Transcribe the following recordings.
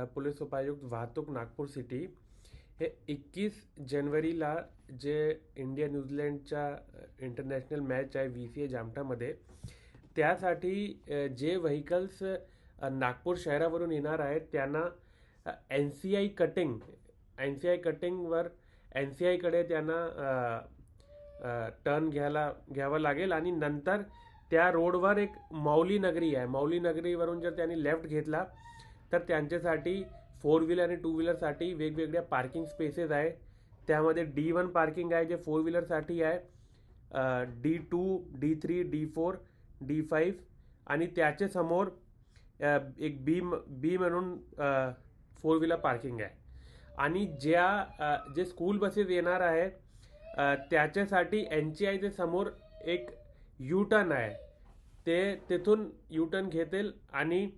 Police उपायुक्त वाहतूक Nagpur city हे 21 जानेवारीला जे इंडिया न्यूझीलंडच्या इंटरनॅशनल मॅच आहे VCA जामठामध्ये, त्यासाठी जे व्हेकल्स नागपूर शहरावरून येणार आहेत त्यांना NCI कटिंगवर NCI कडे त्यांना टर्न घ्यावा लागेल आणि नंतर त्या रोडवर एक मौली नगरी आहे. मौली नगरीवरून जर त्यांनी लेफ्ट घेतला तर त्यांच्यासाठी 4 व्हीलर आणि 2 व्हीलरसाठी वेगवेगळ्या पार्किंग स्पेसेस आहे. त्यामध्ये D1 पार्किंग आहे जे 4 व्हीलरसाठी आहे, D2, D3, D4, D5 आणि त्याच्या समोर एक बी म्हणून 4 व्हीलर पार्किंग आहे. आणि जे स्कूल बसेस येणार आहे त्याच्यासाठी NCIच्या समोर एक यू टर्न आहे, ते तिथून यू टर्न घेतील आणि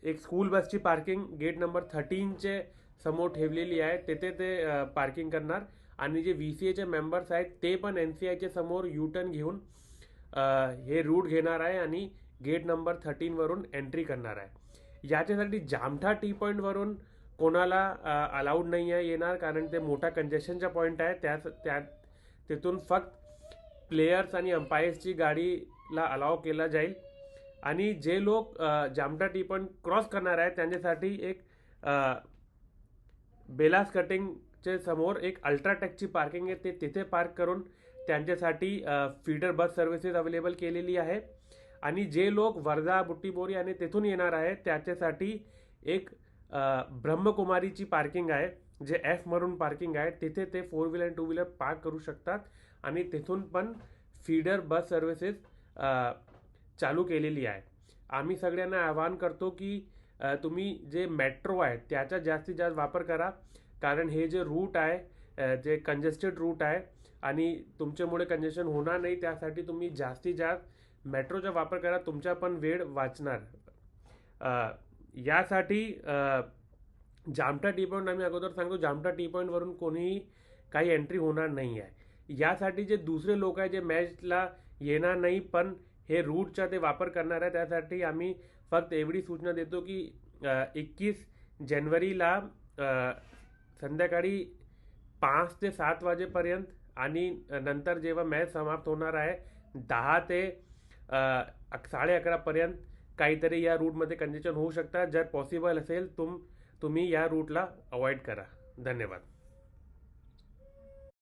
एक स्कूल बसची पार्किंग गेट नंबर 13चे समोर ठेवलेली आहे, तिथे ते पार्किंग करणार. आणि जे VCAचे मेंबर्स आहेत ते पण NCIच्या समोर यू टर्न घेऊन हे रूट घेणार आहे आणि गेट नंबर 13 वरून एंट्री करणार आहे. याच्यासाठी जामठा टी पॉईंटवरून कोणाला अलाउड नाही आहे येणार, कारण ते मोठा कंजेशनचा पॉईंट आहे. तिथून फक्त प्लेयर्स आणि अंपायर्सची गाडीला अलाव केला जाईल. आणि जे लोक जामठा टी पॉईंट क्रॉस करणार आहेत त्यांच्यासाठी एक बेलास कटिंगचे समोर एक अल्ट्राटेकची पार्किंग आहे, ते तिथे पार्क करून त्यांच्यासाठी फीडर बस सर्व्हिसेस अवेलेबल केलेली आहे. आणि जे लोक वर्धा, बुट्टीबोरी आणि तिथून येणार आहे त्याच्यासाठी एक ब्रह्मकुमारीची पार्किंग आहे, जे F म्हणून पार्किंग आहे, तिथे ते 4 व्हीलर आणि 2 व्हीलर पार्क करू शकतात. आणि तिथून पण फीडर बस सर्व्हिसेस चालू केलेली आहे. आम्ही सगळ्यांना आवाहन करतो की तुम्ही जे मेट्रो आहे त्याचा जास्तीत जास्त वापर करा, कारण हे जे रूट आहे जे कंजेस्टेड रूट आहे आणि तुमच्यामुळे कंजेशन होणार नाही, त्यासाठी तुम्ही जास्तीत जास्त मेट्रोचा वापर करा, तुमचा पण वेळ वाचणार. यासाठी जामठा टी पॉईंट आम्ही अगोदर सांगतो, जामठा टी पॉईंटवरून कोणीही काही एंट्री होणार नाही आहे. यासाठी जे दुसरे लोक आहे जे मॅचला येणार नाही पण हे रूटचा ते वापर करणार आहे, त्यासाठी आम्ही फक्त एवढी सूचना देतो की 21 जानेवारीला संध्याकाळी 5 ते 7 वाजेपर्यंत आणि नंतर जेव्हा मॅच समाप्त होणार आहे 10 ते 11:30 पर्यंत काहीतरी या रूटमध्ये कंजेशन होऊ शकतात. जर पॉसिबल असेल तुम्ही या रूटला अवॉइड करा. धन्यवाद.